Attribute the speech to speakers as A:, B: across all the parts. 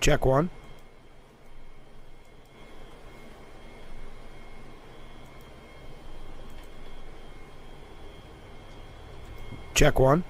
A: Check one. Check one.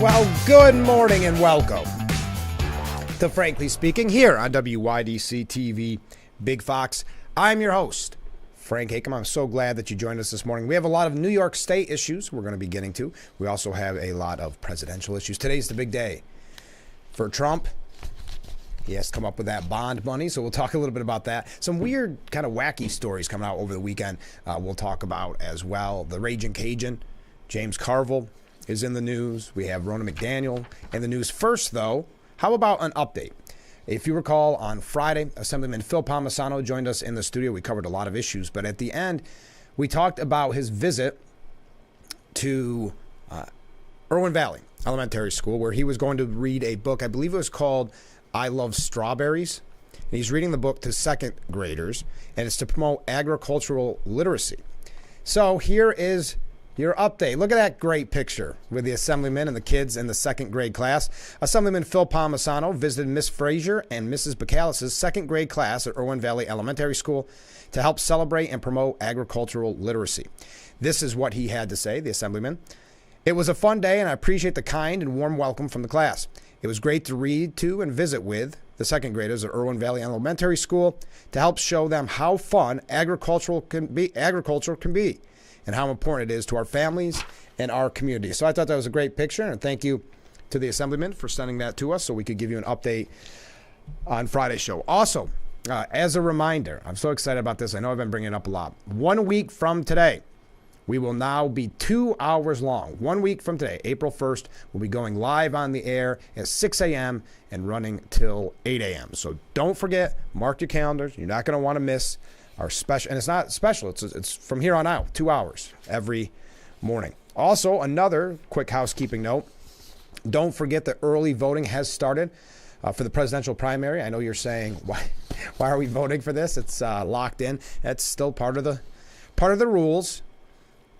A: Well, good morning and welcome to Frankly Speaking here on WYDC TV Big Fox. I'm your host, Frank Hakem. I'm so glad that you joined us this morning. We have a lot of New York State issues we're going to be getting to. We also have a lot of presidential issues. Today's the big day for Trump. He has to come up with that bond money, so we'll talk a little bit about that. Some weird, kind of wacky stories coming out over the weekend we'll talk about as well. The Raging Cajun, James Carville, is in the news. We have Ronna McDaniel in the news. First, though, how about an update? If you recall, on Friday, Assemblyman Phil Palmisano joined us in the studio. We covered a lot of issues, but at the end, we talked about his visit to Irwin Valley Elementary School, where he was going to read a book. I believe it was called I Love Strawberries. And he's reading the book to second graders, and it's to promote agricultural literacy. So here is your update. Look at that great picture with the Assemblyman and the kids in the second grade class. Assemblyman Phil Palmisano visited Miss Frazier and Mrs. Bacalis's second grade class at Irwin Valley Elementary School to help celebrate and promote agricultural literacy. This is what he had to say, the Assemblyman. It was a fun day, and I appreciate the kind and warm welcome from the class. It was great to read to and visit with the second graders at Irwin Valley Elementary School to help show them how fun agriculture can be, and how important it is to our families and our community. So I thought that was a great picture, and thank you to the Assemblyman for sending that to us so we could give you an update on Friday's show. Also, as a reminder, I'm so excited about this. I know I've been bringing it up a lot. 1 week from today, we will now be 2 hours long. 1 week from today, April 1st, we'll be going live on the air at 6 a.m. and running till 8 a.m. So don't forget, mark your calendars. You're not going to want to miss our special, and it's not special. It's from here on out, 2 hours every morning. Also, another quick housekeeping note. Don't forget that early voting has started for the presidential primary. I know you're saying, why are we voting for this? It's locked in. That's still part of the rules.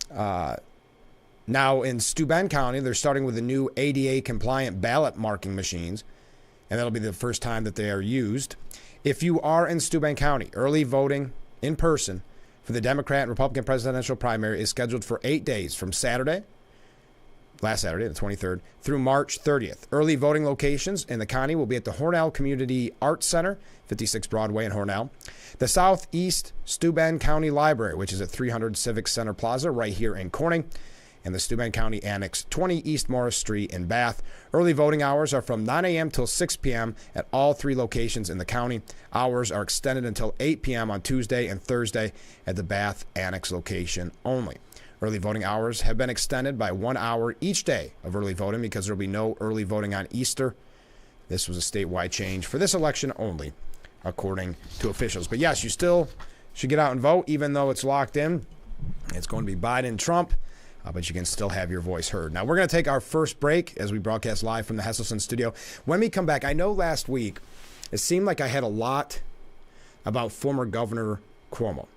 A: Now in Steuben County, they're starting with the new ADA compliant ballot marking machines, and that'll be the first time that they are used. If you are in Steuben County, early voting in person for the Democrat and Republican presidential primary is scheduled for 8 days from last Saturday, the 23rd, through March 30th. Early voting locations in the county will be at the Hornell Community Arts Center, 56 Broadway in Hornell, the Southeast Steuben County Library, which is at 300 Civic Center Plaza right here in Corning, and the Steuben County Annex, 20 East Morris Street in Bath. Early voting hours are from 9 a.m. till 6 p.m. at all three locations in the county. Hours are extended until 8 p.m. on Tuesday and Thursday at the Bath Annex location only. Early voting hours have been extended by 1 hour each day of early voting because there will be no early voting on Easter. This was a statewide change for this election only, according to officials. But yes, you still should get out and vote, even though it's locked in. It's going to be Biden-Trump. But you can still have your voice heard. Now, we're going to take our first break as we broadcast live from the Hesselson studio. When we come back, I know last week it seemed like I had a lot about former Governor Cuomo.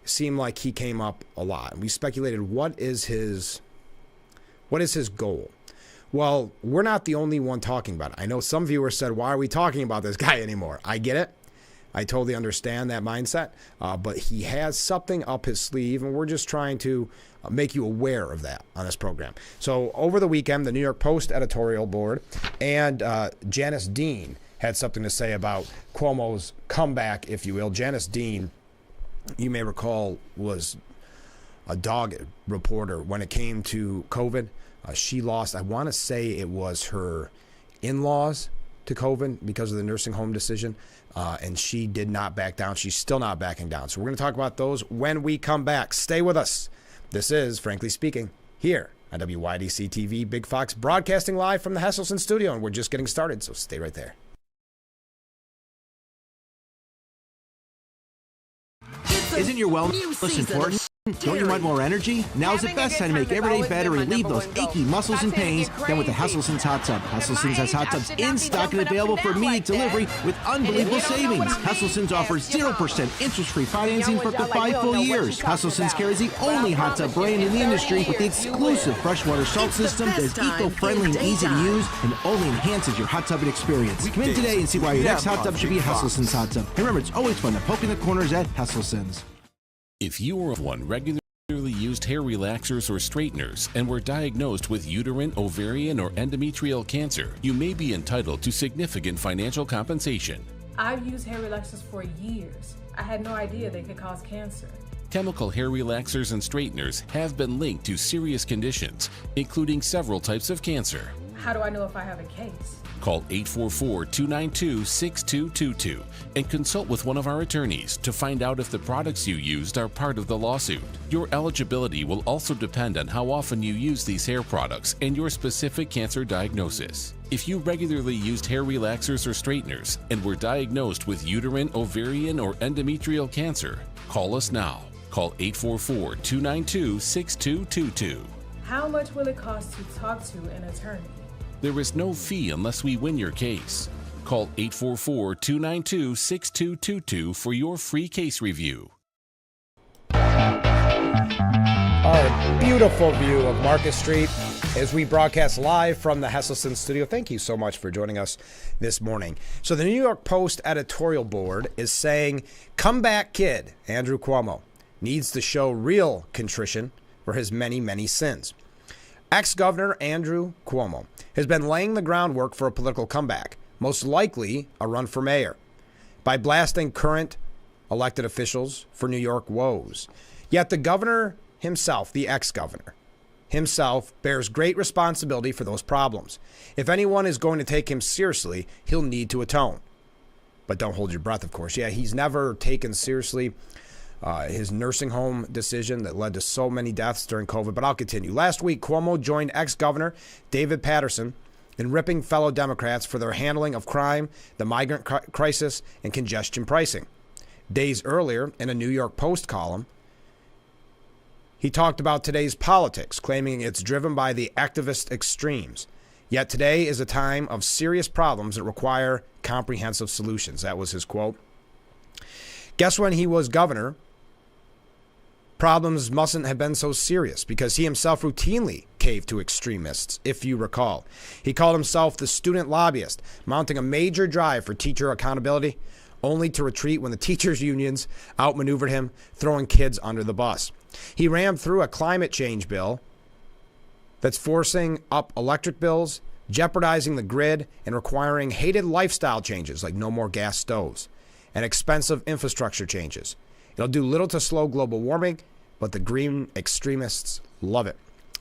A: It seemed like he came up a lot. We speculated, what is his goal? Well, we're not the only one talking about it. I know some viewers said, why are we talking about this guy anymore? I get it. I totally understand that mindset, but he has something up his sleeve, and we're just trying to make you aware of that on this program. So over the weekend, the New York Post editorial board and Janice Dean had something to say about Cuomo's comeback, if you will. Janice Dean, you may recall, was a dogged reporter when it came to COVID. She lost, I want to say it was her in-laws to COVID because of the nursing home decision, and she did not back down. She's still not backing down. So we're going to talk about those when we come back. Stay with us. This is Frankly Speaking here on WYDC TV Big Fox, broadcasting live from the Hesselson studio, and we're just getting started, so stay right there.
B: Isn't your wellness important? Don't you want more energy? Now's the best time to make every day better and relieve those achy muscles and pains than with the Hesselson's Hot Tub. Hesselson's has hot tubs in stock and available for immediate delivery with unbelievable savings. Hesselson's offers 0% interest-free financing for up to 5 full years. Hesselson's carries the only hot tub brand in the industry with the exclusive freshwater salt system that is eco-friendly and easy to use and only enhances your hot tubbing experience. Come in today and see why your next hot tub should be a Hesselson's hot tub. And remember, it's always fun to poke in the corners at Hesselson's.
C: If you or one regularly used used hair relaxers or straighteners and were diagnosed with uterine, ovarian, or endometrial cancer, you may be entitled to significant financial compensation.
D: I've used hair relaxers for years. I had no idea they could cause cancer.
C: Chemical hair relaxers and straighteners have been linked to serious conditions, including several types of cancer.
D: How do I know if I have a case?
C: Call 844-292-6222 and consult with one of our attorneys to find out if the products you used are part of the lawsuit. Your eligibility will also depend on how often you use these hair products and your specific cancer diagnosis. If you regularly used hair relaxers or straighteners and were diagnosed with uterine, ovarian, or endometrial cancer, call us now. Call 844-292-6222.
D: How much will it cost to talk to an attorney?
C: There is no fee unless we win your case. Call 844-292-6222 for your free case review.
A: Our beautiful view of Market Street as we broadcast live from the Hesselson studio. Thank you so much for joining us this morning. So the New York Post editorial board is saying, comeback kid Andrew Cuomo needs to show real contrition for his many, many sins. Ex-Governor Andrew Cuomo has been laying the groundwork for a political comeback, most likely a run for mayor, by blasting current elected officials for New York woes. Yet the governor himself, the ex-governor himself, bears great responsibility for those problems. If anyone is going to take him seriously, he'll need to atone. But don't hold your breath, of course. Yeah, he's never taken seriously his nursing home decision that led to so many deaths during COVID. But I'll continue. Last week, Cuomo joined ex-governor David Paterson in ripping fellow Democrats for their handling of crime, the migrant crisis, and congestion pricing. Days earlier, in a New York Post column, he talked about today's politics, claiming it's driven by the activist extremes. Yet today is a time of serious problems that require comprehensive solutions. That was his quote. Guess when he was governor, problems mustn't have been so serious because he himself routinely caved to extremists, if you recall. He called himself the student lobbyist, mounting a major drive for teacher accountability, only to retreat when the teachers' unions outmaneuvered him, throwing kids under the bus. He rammed through a climate change bill that's forcing up electric bills, jeopardizing the grid, and requiring hated lifestyle changes like no more gas stoves and expensive infrastructure changes. It'll do little to slow global warming, but the green extremists love it.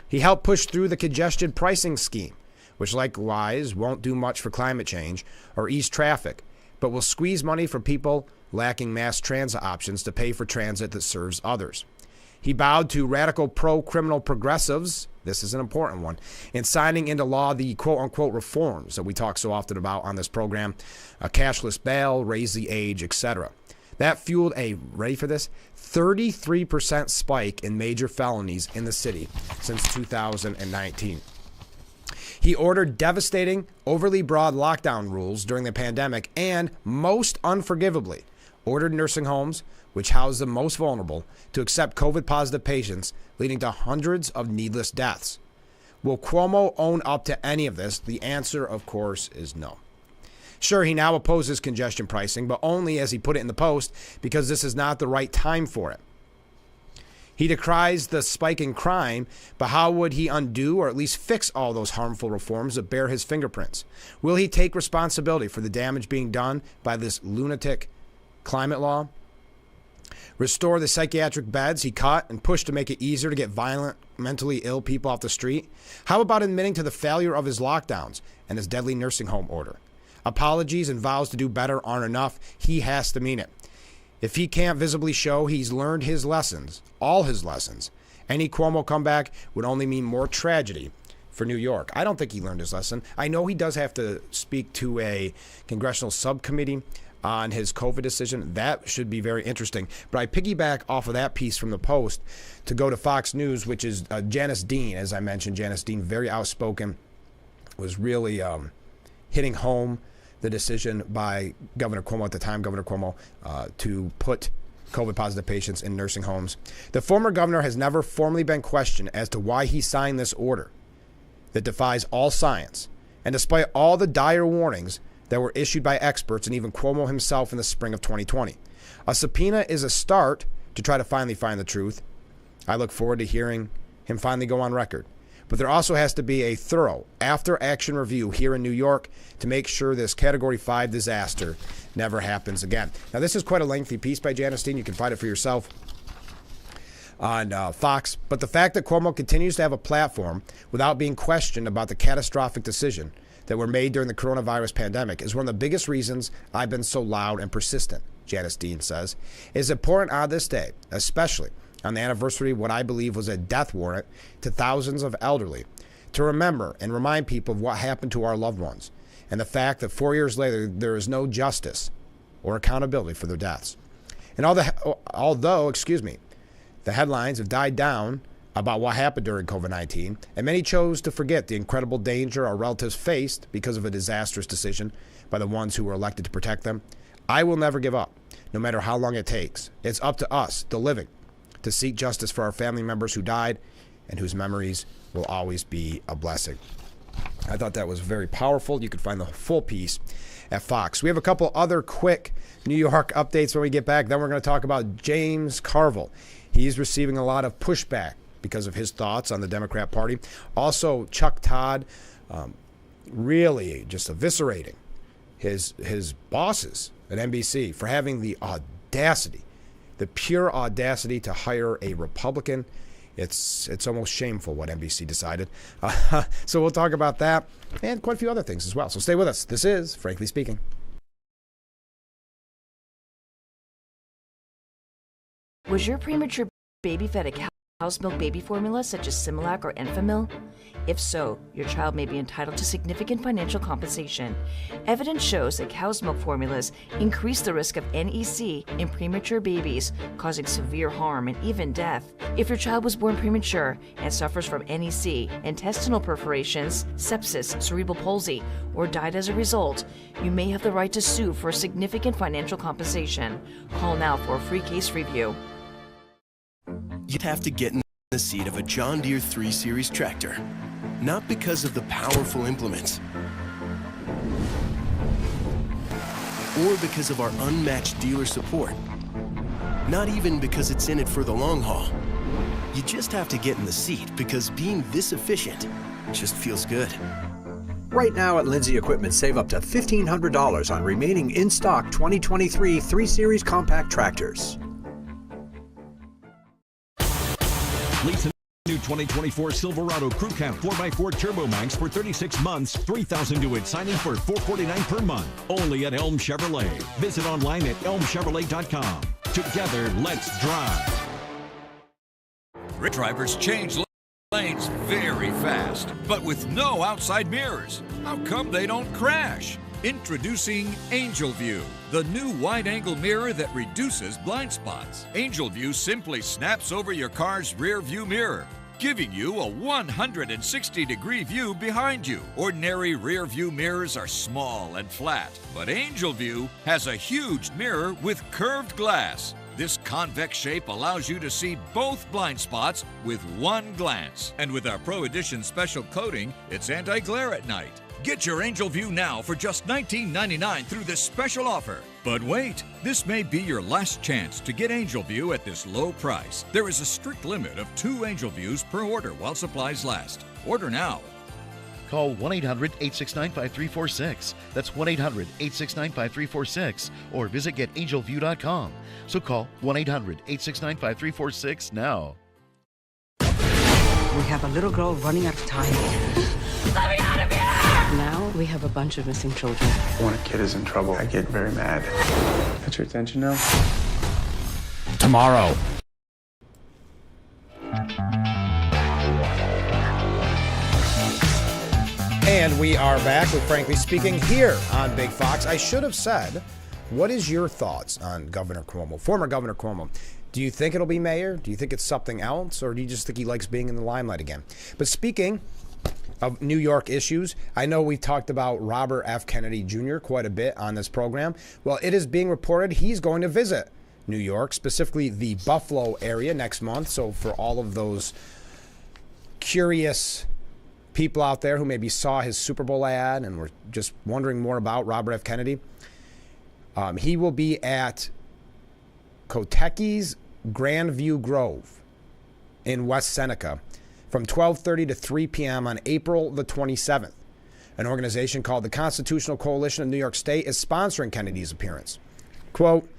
A: He helped push through the congestion pricing scheme, which likewise won't do much for climate change or ease traffic, but will squeeze money from people lacking mass transit options to pay for transit that serves others. He bowed to radical pro-criminal progressives, this is an important one, in signing into law the quote-unquote reforms that we talk so often about on this program, a cashless bail, raise the age, etc. That fueled a, ready for this, 33% spike in major felonies in the city since 2019. He ordered devastating, overly broad lockdown rules during the pandemic and, most unforgivably, ordered nursing homes, which house the most vulnerable, to accept COVID-positive patients, leading to hundreds of needless deaths. Will Cuomo own up to any of this? The answer, of course, is no. Sure, he now opposes congestion pricing, but only, as he put it in the Post, because this is not the right time for it. He decries the spike in crime, but how would he undo or at least fix all those harmful reforms that bear his fingerprints? Will he take responsibility for the damage being done by this lunatic climate law? Restore the psychiatric beds he cut and pushed to make it easier to get violent, mentally ill people off the street? How about admitting to the failure of his lockdowns and his deadly nursing home order? Apologies and vows to do better aren't enough. He has to mean it. If he can't visibly show he's learned his lessons, all his lessons, any Cuomo comeback would only mean more tragedy for New York. I don't think he learned his lesson. I know he does have to speak to a congressional subcommittee on his COVID decision. That should be very interesting. But I piggyback off of that piece from the Post to go to Fox News, which is Janice Dean, as I mentioned. Janice Dean, very outspoken, was really hitting home the decision by Governor Cuomo at the time, Governor Cuomo, to put COVID-positive patients in nursing homes. The former governor has never formally been questioned as to why he signed this order that defies all science. And despite all the dire warnings that were issued by experts and even Cuomo himself in the spring of 2020, a subpoena is a start to try to finally find the truth. I look forward to hearing him finally go on record. But there also has to be a thorough after-action review here in New York to make sure this Category 5 disaster never happens again. Now, this is quite a lengthy piece by Janice Dean. You can find it for yourself on Fox. But the fact that Cuomo continues to have a platform without being questioned about the catastrophic decision that were made during the coronavirus pandemic is one of the biggest reasons I've been so loud and persistent, Janice Dean says. It is important on this day, especially on the anniversary of what I believe was a death warrant to thousands of elderly, to remember and remind people of what happened to our loved ones and the fact that 4 years later there is no justice or accountability for their deaths. And although the headlines have died down about what happened during COVID-19, and many chose to forget the incredible danger our relatives faced because of a disastrous decision by the ones who were elected to protect them, I will never give up, no matter how long it takes. It's up to us, the living, to seek justice for our family members who died and whose memories will always be a blessing. I thought that was very powerful. You can find the full piece at Fox. We have a couple other quick New York updates when we get back. Then we're going to talk about James Carville. He's receiving a lot of pushback because of his thoughts on the Democrat Party. Also, Chuck Todd really just eviscerating his bosses at NBC for having the audacity, the pure audacity to hire a Republican. It's almost shameful what NBC decided. So we'll talk about that and quite a few other things as well. So stay with us. This is Frankly Speaking.
E: Was your premature baby fed a cow's milk baby formula such as Similac or Enfamil? If so, your child may be entitled to significant financial compensation. Evidence shows that cow's milk formulas increase the risk of NEC in premature babies, causing severe harm and even death. If your child was born premature and suffers from NEC, intestinal perforations, sepsis, cerebral palsy, or died as a result, you may have the right to sue for significant financial compensation. Call now for a free case review.
F: You'd have to get in the seat of a John Deere 3 Series tractor. Not because of the powerful implements, or because of our unmatched dealer support. Not even because it's in it for the long haul. You just have to get in the seat because being this efficient just feels good.
G: Right now at Lindsay Equipment, save up to $1,500 on remaining in-stock 2023 3 Series compact tractors.
H: Lease a new 2024 Silverado Crew Cab 4x4 Turbo Max for 36 months, $3,000 due at signing for $449 per month. Only at Elm Chevrolet. Visit online at elmchevrolet.com. Together, let's drive.
I: Drivers change lanes very fast, but with no outside mirrors. How come they don't crash? Introducing Angel View, the new wide-angle mirror that reduces blind spots. Angel View simply snaps over your car's rear view mirror, giving you a 160-degree view behind you. Ordinary rear view mirrors are small and flat, but Angel View has a huge mirror with curved glass. This convex shape allows you to see both blind spots with one glance. And with our Pro Edition special coating, it's anti-glare at night. Get your Angel View now for just $19.99 through this special offer. But wait, this may be your last chance to get Angel View at this low price. There is a strict limit of 2 Angel Views per order while supplies last. Order now.
J: Call 1-800-869-5346. That's 1-800-869-5346. Or visit getangelview.com. So call 1-800-869-5346 now.
K: We have a little girl running out of time.
L: Let me out of here!
K: Now we have a bunch of missing children.
M: When a kid is in trouble, I get very mad. Got your attention now?
A: Tomorrow. And we are back with Frankly Speaking here on Big Fox. I should have said, what is your thoughts on Governor Cuomo, former Governor Cuomo? Do you think it'll be mayor? Do you think it's something else? Or do you just think he likes being in the limelight again? But speaking of New York issues, I know we've talked about Robert F. Kennedy Jr. quite a bit on this program. Well, it is being reported he's going to visit New York, specifically the Buffalo area next month. So for all of those curious people out there who maybe saw his Super Bowl ad and were just wondering more about Robert F. Kennedy, he will be at Koteke's Grandview Grove in West Seneca from 12:30 to 3 p.m. on April the 27th. An organization called the Constitutional Coalition of New York State is sponsoring Kennedy's appearance. Quote,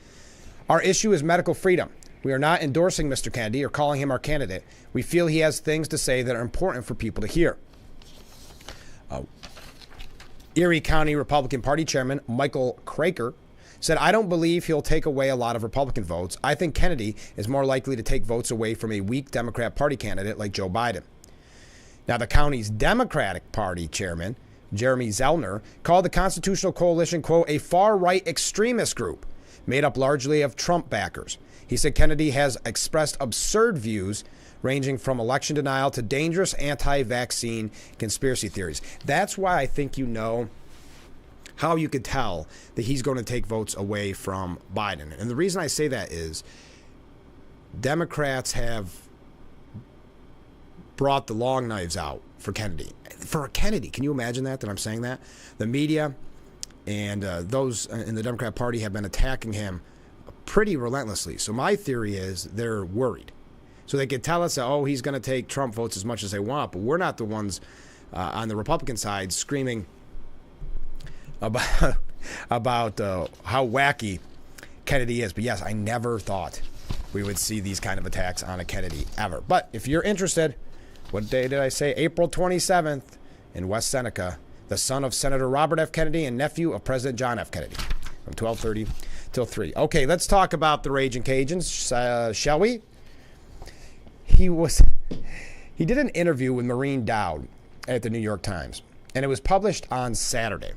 A: "Our issue is medical freedom. We are not endorsing Mr. Kennedy or calling him our candidate. We feel he has things to say that are important for people to hear." Erie County Republican Party Chairman Michael Kraker said, "I don't believe he'll take away a lot of Republican votes. I think Kennedy is more likely to take votes away from a weak Democrat Party candidate like Joe Biden." Now, the county's Democratic Party chairman, Jeremy Zellner, called the Constitutional Coalition, quote, "a far-right extremist group made up largely of Trump backers." He said Kennedy has expressed absurd views ranging from election denial to dangerous anti-vaccine conspiracy theories. That's why I think you know how you could tell that he's going to take votes away from Biden. And the reason I say that is Democrats have brought the long knives out for Kennedy. For Kennedy, can you imagine that I'm saying that? The media and those in the Democrat Party have been attacking him pretty relentlessly. So my theory is they're worried. So they could tell us that, oh, he's going to take Trump votes as much as they want, but we're not the ones on the Republican side screaming about how wacky Kennedy is. But yes, I never thought we would see these kind of attacks on a Kennedy ever. But if you're interested, what day did I say? April 27th in West Seneca, the son of Senator Robert F. Kennedy and nephew of President John F. Kennedy, from 12:30 till 3. Okay, let's talk about the Raging Cajuns, shall we? He did an interview with Maureen Dowd at the New York Times, and it was published on Saturday.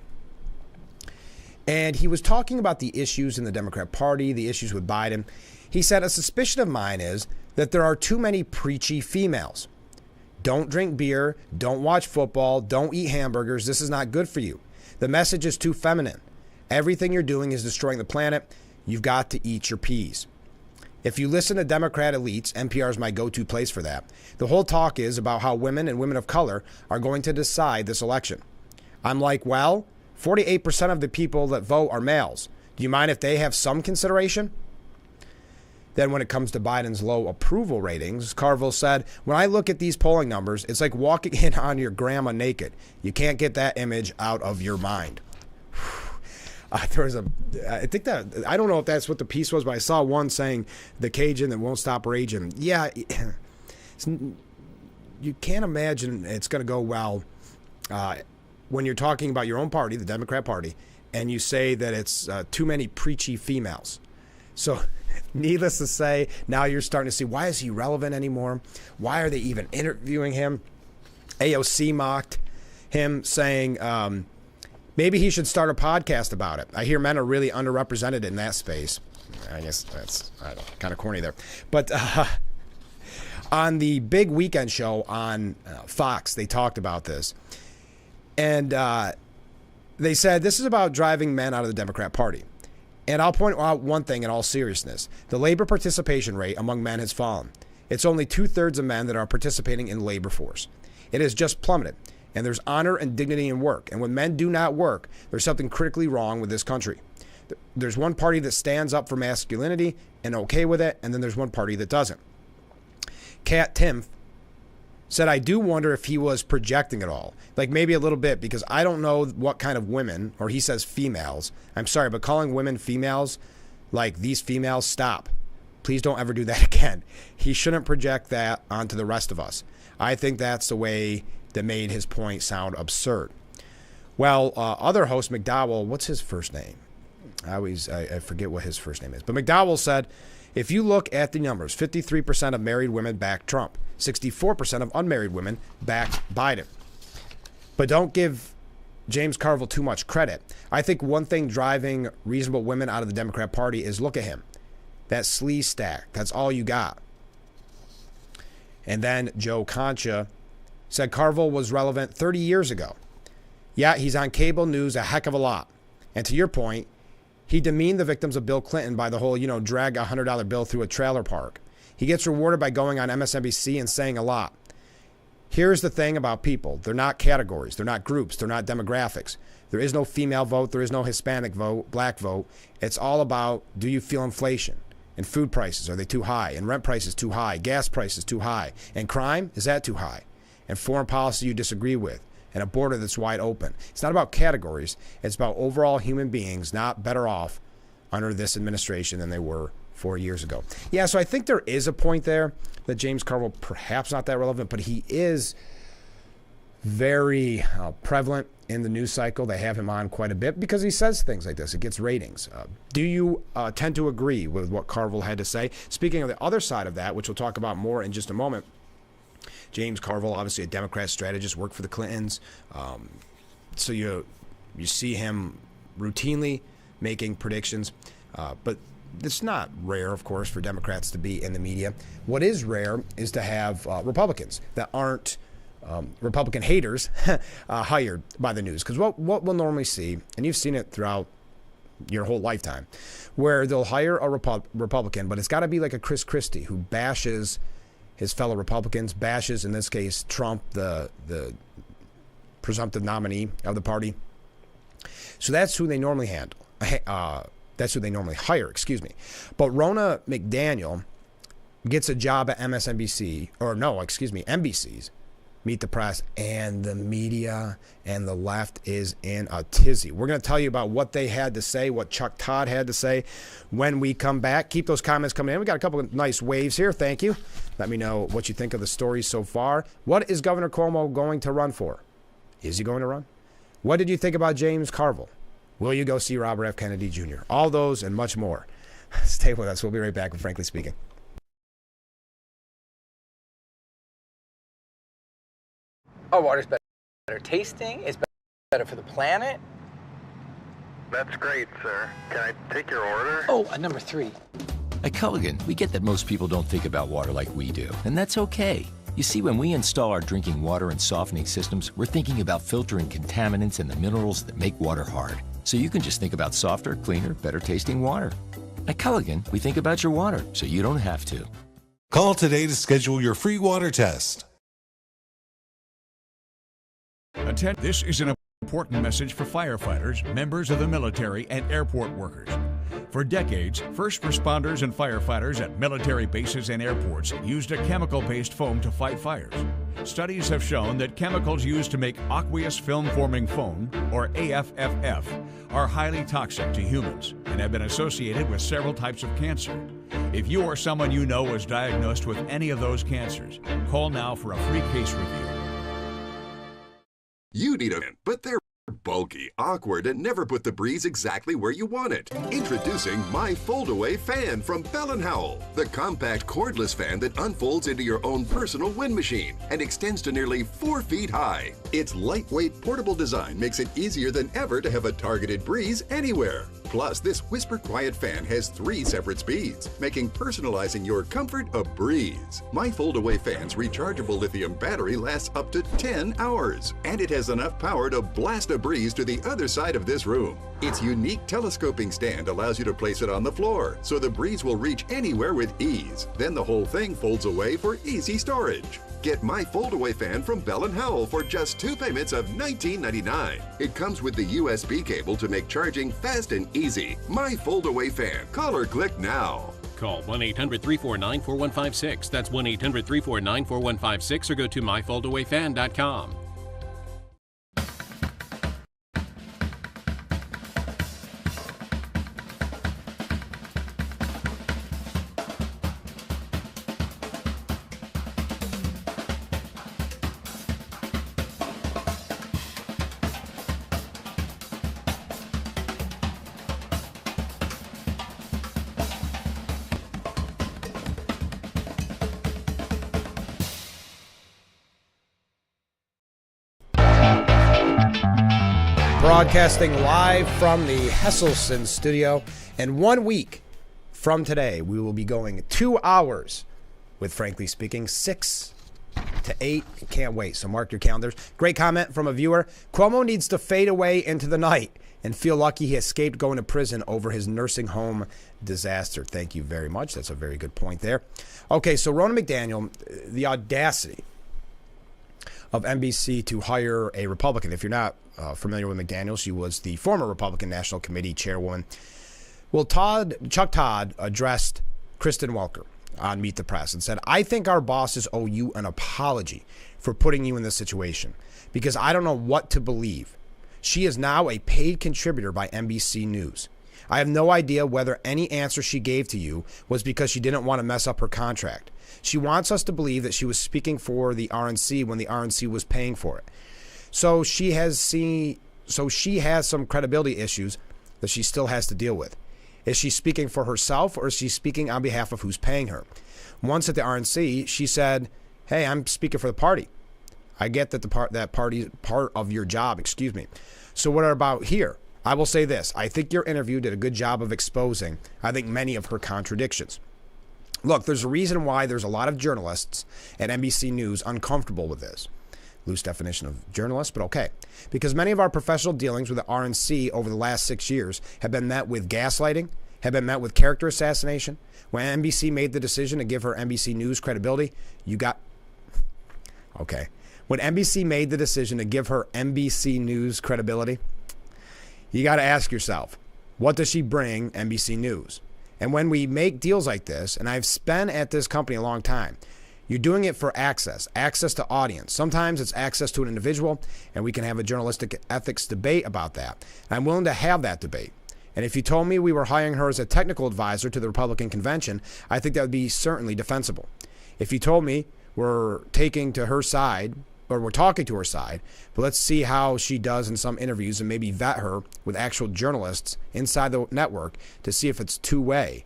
A: And he was talking about the issues in the Democrat Party, the issues with Biden. He said, "A suspicion of mine is that there are too many preachy females. Don't drink beer, don't watch football, don't eat hamburgers. This is not good for you. The message is too feminine. Everything you're doing is destroying the planet. You've got to eat your peas." If you listen to Democrat elites, NPR is my go-to place for that. The whole talk is about how women and women of color are going to decide this election. I'm like, well, 48% of the people that vote are males. Do you mind if they have some consideration? Then when it comes to Biden's low approval ratings, Carville said, "When I look at these polling numbers, it's like walking in on your grandma naked. You can't get that image out of your mind." I think that, I don't know if that's what the piece was, but I saw one saying the Cajun that won't stop raging. Yeah, you can't imagine it's going to go well when you're talking about your own party, the Democrat Party, and you say that it's too many preachy females. So needless to say, now you're starting to see, why is he relevant anymore? Why are they even interviewing him? AOC mocked him, saying maybe he should start a podcast about it. I hear men are really underrepresented in that space. I guess that's, I don't know, kind of corny there. But on the big weekend show on Fox, they talked about this. And they said this is about driving men out of the Democrat Party. And I'll point out one thing in all seriousness. The labor participation rate among men has fallen. It's only 2/3 of men that are participating in the labor force. It has just plummeted. And there's honor and dignity in work. And when men do not work, there's something critically wrong with this country. There's one party that stands up for masculinity and okay with it, and then there's one party that doesn't. Kat Timpf said, "I do wonder if he was projecting it all. Like maybe a little bit, because I don't know what kind of women," or he says females. I'm sorry, but calling women females, like these females, stop. Please don't ever do that again. He shouldn't project that onto the rest of us. I think that's the way that made his point sound absurd. Well, other host McDowell, what's his first name? I forget what his first name is. But McDowell said, if you look at the numbers, 53% of married women back Trump, 64% of unmarried women back Biden. But don't give James Carville too much credit. I think one thing driving reasonable women out of the Democrat Party is look at him. That sleaze stack. That's all you got. And then Joe Concha said Carville was relevant 30 years ago. Yeah, he's on cable news a heck of a lot. And to your point, he demeaned the victims of Bill Clinton by the whole, drag a $100 bill through a trailer park. He gets rewarded by going on MSNBC and saying a lot. Here's the thing about people. They're not categories. They're not groups. They're not demographics. There is no female vote. There is no Hispanic vote, black vote. It's all about, do you feel inflation? And food prices, are they too high? And rent prices too high? Gas prices too high? And crime, is that too high? And foreign policy you disagree with? And a border that's wide open? It's not about categories. It's about overall human beings not better off under this administration than they were 4 years ago. Yeah, so I think there is a point there that James Carville perhaps not that relevant, but he is very prevalent in the news cycle. They have him on quite a bit because he says things like this. It gets ratings. Do you tend to agree with what Carville had to say? Speaking of the other side of that, which we'll talk about more in just a moment, James Carville, obviously a Democrat strategist, worked for the Clintons. So you see him routinely making predictions. But it's not rare, of course, for Democrats to be in the media. What is rare is to have Republicans that aren't Republican haters hired by the news. Because what we'll normally see, and you've seen it throughout your whole lifetime, where they'll hire a Republican, but it's got to be like a Chris Christie who bashes his fellow Republicans, bashes, in this case, Trump, the presumptive nominee of the party. So that's who they normally handle. That's who they normally hire, But Ronna McDaniel gets a job at NBC's Meet the Press, and the media and the left is in a tizzy. We're going to tell you about what they had to say, what Chuck Todd had to say when we come back. Keep those comments coming in. We got a couple of nice waves here. Thank you. Let me know what you think of the story so far. What is Governor Cuomo going to run for? Is he going to run? What did you think about James Carville? Will you go see Robert F. Kennedy Jr.? All those and much more. Stay with us. We'll be right back with Frankly Speaking.
N: Our water's better tasting, it's better for the planet.
O: That's great, sir. Can I take your order?
N: Oh, number 3.
P: At Culligan, we get that most people don't think about water like we do, and that's okay. You see, when we install our drinking water and softening systems, we're thinking about filtering contaminants and the minerals that make water hard. So you can just think about softer, cleaner, better tasting water. At Culligan, we think about your water, so you don't have to.
Q: Call today to schedule your free water test.
I: This is an important message for firefighters, members of the military, and airport workers. For decades, first responders and firefighters at military bases and airports used a chemical-based foam to fight fires. Studies have shown that chemicals used to make aqueous film-forming foam, or AFFF, are highly toxic to humans and have been associated with several types of cancer. If you or someone you know was diagnosed with any of those cancers, call now for a free case review.
R: You need a fan, but they're bulky, awkward, and never put the breeze exactly where you want it. Introducing my fold-away fan from Bell & Howell, the compact cordless fan that unfolds into your own personal wind machine and extends to nearly 4 feet high. Its lightweight, portable design makes it easier than ever to have a targeted breeze anywhere. Plus, this whisper-quiet fan has 3 separate speeds, making personalizing your comfort a breeze. My fold-away fan's rechargeable lithium battery lasts up to 10 hours, and it has enough power to blast a breeze to the other side of this room. Its unique telescoping stand allows you to place it on the floor, so the breeze will reach anywhere with ease. Then the whole thing folds away for easy storage. Get my fold-away fan from Bell & Howell for just 2 payments of $19.99. It comes with the USB cable to make charging fast and easy. My fold-away fan. Call or click now.
S: Call 1-800-349-4156. That's 1-800-349-4156 or go to myfoldawayfan.com.
A: Broadcasting live from the Hesselson studio. And 1 week from today, we will be going 2 hours with Frankly Speaking, 6 to 8. Can't wait. So mark your calendars. Great comment from a viewer. Cuomo needs to fade away into the night and feel lucky he escaped going to prison over his nursing home disaster. Thank you very much. That's a very good point there. Okay, so Ronna McDaniel, the audacity of NBC to hire a Republican. If you're not familiar with McDaniel, she was the former Republican National Committee chairwoman. Well, Chuck Todd addressed Kristen Welker, on Meet the Press and said, I think our bosses owe you an apology for putting you in this situation because I don't know what to believe. She is now a paid contributor by NBC News. I have no idea whether any answer she gave to you was because she didn't want to mess up her contract. She wants us to believe that she was speaking for the RNC when the RNC was paying for it. So she has some credibility issues that she still has to deal with. Is she speaking for herself or is she speaking on behalf of who's paying her? Once at the RNC, she said, hey, I'm speaking for the party. I get that that party is part of your job, excuse me. So what about here? I will say this. I think your interview did a good job of exposing, I think, many of her contradictions. Look, there's a reason why there's a lot of journalists at NBC News uncomfortable with this. Loose definition of journalist, but okay. Because many of our professional dealings with the RNC over the last 6 years have been met with gaslighting, have been met with character assassination. When NBC made the decision to give her NBC News credibility, When NBC made the decision to give her NBC News credibility, you got to ask yourself, what does she bring NBC News? And when we make deals like this, and I've been at this company a long time, you're doing it for access to audience. Sometimes it's access to an individual, and we can have a journalistic ethics debate about that. And I'm willing to have that debate. And if you told me we were hiring her as a technical advisor to the Republican convention, I think that would be certainly defensible. If you told me we're taking to her side, or we're talking to her side, but let's see how she does in some interviews and maybe vet her with actual journalists inside the network to see if it's two-way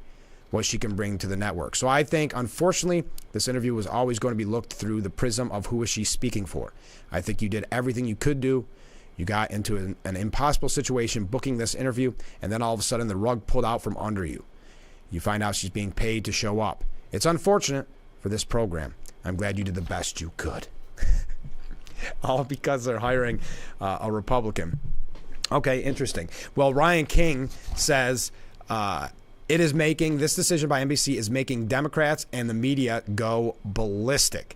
A: what she can bring to the network. So I think, unfortunately, this interview was always going to be looked through the prism of who is she speaking for. I think you did everything you could do. You got into an impossible situation booking this interview, and then all of a sudden the rug pulled out from under you. You find out she's being paid to show up. It's unfortunate for this program. I'm glad you did the best you could. All because they're hiring a Republican. Okay, interesting. Well, Ryan King says this decision by NBC is making Democrats and the media go ballistic.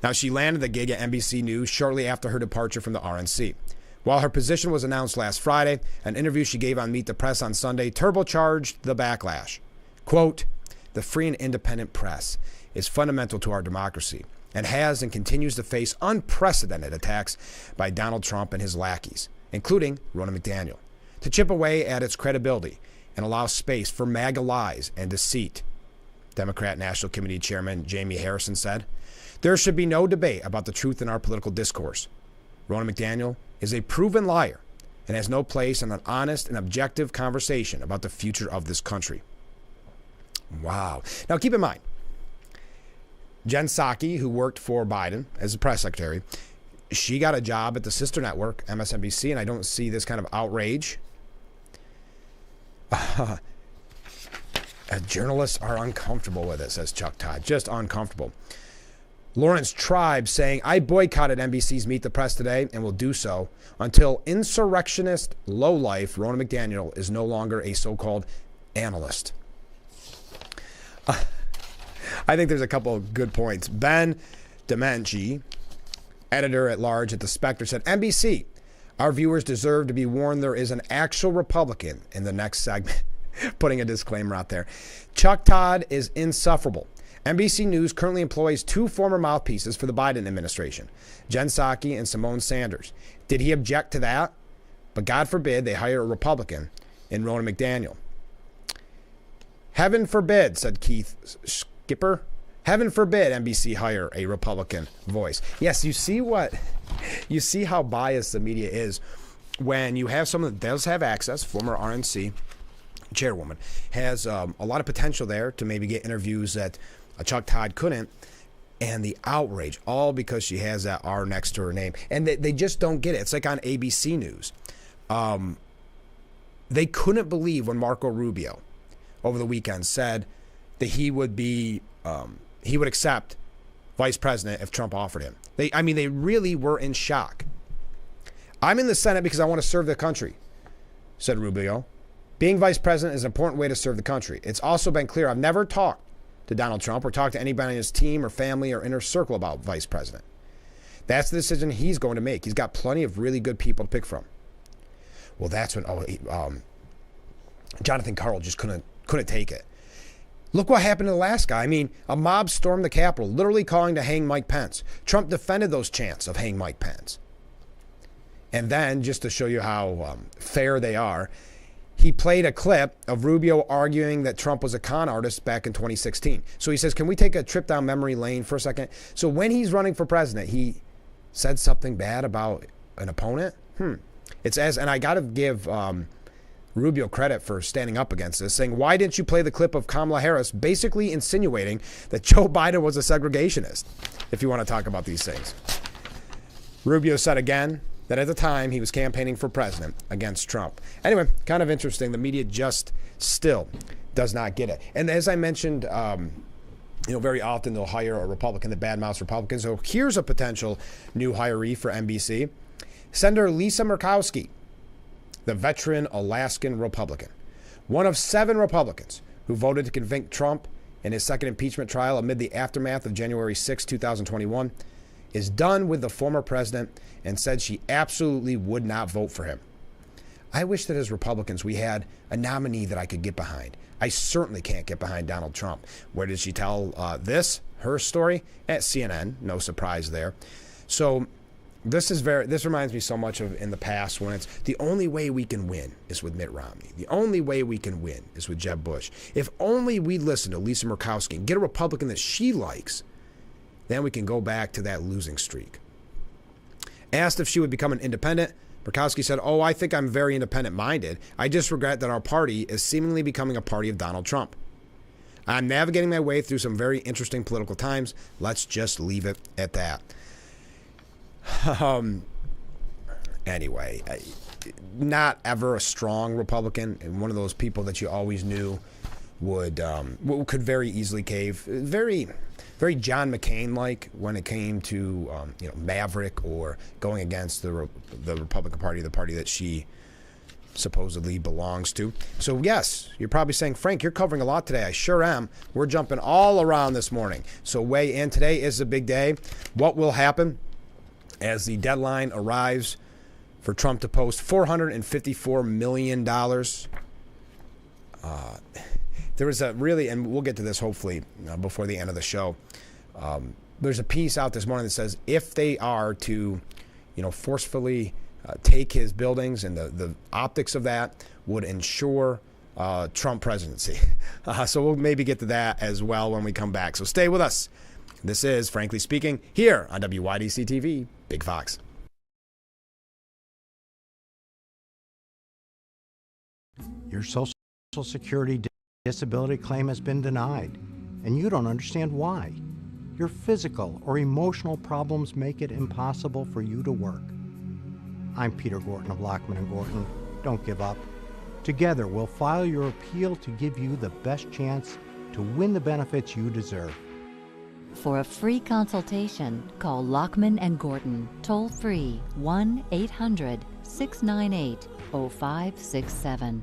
A: Now, she landed the gig at NBC News shortly after her departure from the RNC. While her position was announced last Friday, an interview she gave on Meet the Press on Sunday turbocharged the backlash. Quote, the free and independent press is fundamental to our democracy and has and continues to face unprecedented attacks by Donald Trump and his lackeys, including Ronna McDaniel, to chip away at its credibility and allow space for MAGA lies and deceit. Democrat National Committee Chairman Jamie Harrison said, there should be no debate about the truth in our political discourse. Ronna McDaniel is a proven liar and has no place in an honest and objective conversation about the future of this country. Wow. Now keep in mind, Jen Psaki, who worked for Biden as a press secretary, she got a job at the sister network, MSNBC, and I don't see this kind of outrage. Journalists are uncomfortable with it, says Chuck Todd. Just uncomfortable. Lawrence Tribe saying, I boycotted NBC's Meet the Press today and will do so until insurrectionist lowlife Ronna McDaniel is no longer a so-called analyst. I think there's a couple of good points. Ben Demenci, editor-at-large at The Spectre, said, NBC, our viewers deserve to be warned there is an actual Republican in the next segment. Putting a disclaimer out there. Chuck Todd is insufferable. NBC News currently employs 2 former mouthpieces for the Biden administration, Jen Psaki and Simone Sanders. Did he object to that? But God forbid they hire a Republican in Ronna McDaniel. Heaven forbid, said Keith Skipper. Heaven forbid NBC hire a Republican voice. Yes, you see how biased the media is when you have someone that does have access, former RNC chairwoman, has a lot of potential there to maybe get interviews that Chuck Todd couldn't, and the outrage, all because she has that R next to her name. And they just don't get it. It's like on ABC News. They couldn't believe when Marco Rubio over the weekend said that he would accept vice president if Trump offered him. They really were in shock. I'm in the Senate because I want to serve the country, said Rubio. Being vice president is an important way to serve the country. It's also been clear I've never talked to Donald Trump or talked to anybody in his team or family or inner circle about vice president. That's the decision he's going to make. He's got plenty of really good people to pick from. Well, that's when Jonathan Karl just couldn't couldn't take it. Look what happened to the last guy. I mean, a mob stormed the Capitol, literally calling to hang Mike Pence. Trump defended those chants of hang Mike Pence. And then, just to show you how fair they are, he played a clip of Rubio arguing that Trump was a con artist back in 2016. So he says, can we take a trip down memory lane for a second? So when he's running for president, he said something bad about an opponent? It's as, and I got to give Rubio credit for standing up against this, saying, why didn't you play the clip of Kamala Harris basically insinuating that Joe Biden was a segregationist, if you want to talk about these things? Rubio said again that at the time he was campaigning for president against Trump. Anyway, kind of interesting. The media just still does not get it. And as I mentioned, very often they'll hire a Republican that badmouths Republicans. So here's a potential new hiree for NBC. Senator Lisa Murkowski, the veteran Alaskan Republican, one of 7 Republicans who voted to convict Trump in his second impeachment trial amid the aftermath of January 6, 2021, is done with the former president and said she absolutely would not vote for him. I wish that as Republicans we had a nominee that I could get behind. I certainly can't get behind Donald Trump. Where did she tell her story? At CNN, no surprise there. So this reminds me so much of in the past when it's the only way we can win is with Mitt Romney. The only way we can win is with Jeb Bush. If only we listen to Lisa Murkowski and get a Republican that she likes, then we can go back to that losing streak. Asked if she would become an independent, Murkowski said, I think I'm very independent-minded. I just regret that our party is seemingly becoming a party of Donald Trump. I'm navigating my way through some very interesting political times. Let's just leave it at that. Anyway, not ever a strong Republican, and one of those people that you always knew could very easily cave. Very, very John McCain-like when it came to Maverick or going against the Republican Party, the party that she supposedly belongs to. So yes, you're probably saying, Frank, you're covering a lot today. I sure am. We're jumping all around this morning. So weigh in. Today is a big day. What will happen as the deadline arrives for Trump to post $454 million? There was a really, and we'll get to this hopefully before the end of the show. There's a piece out this morning that says if they are to, forcefully take his buildings, and the optics of that would ensure Trump presidency. So we'll maybe get to that as well when we come back. So stay with us. This is Frankly Speaking here on WYDC TV, Big Fox.
T: Your Social Security disability claim has been denied, and you don't understand why. Your physical or emotional problems make it impossible for you to work. I'm Peter Gorton of Lockman & Gorton. Don't give up. Together, we'll file your appeal to give you the best chance to win the benefits you deserve.
U: For a free consultation, call Lockman & Gorton, toll free 1-800-698-0567.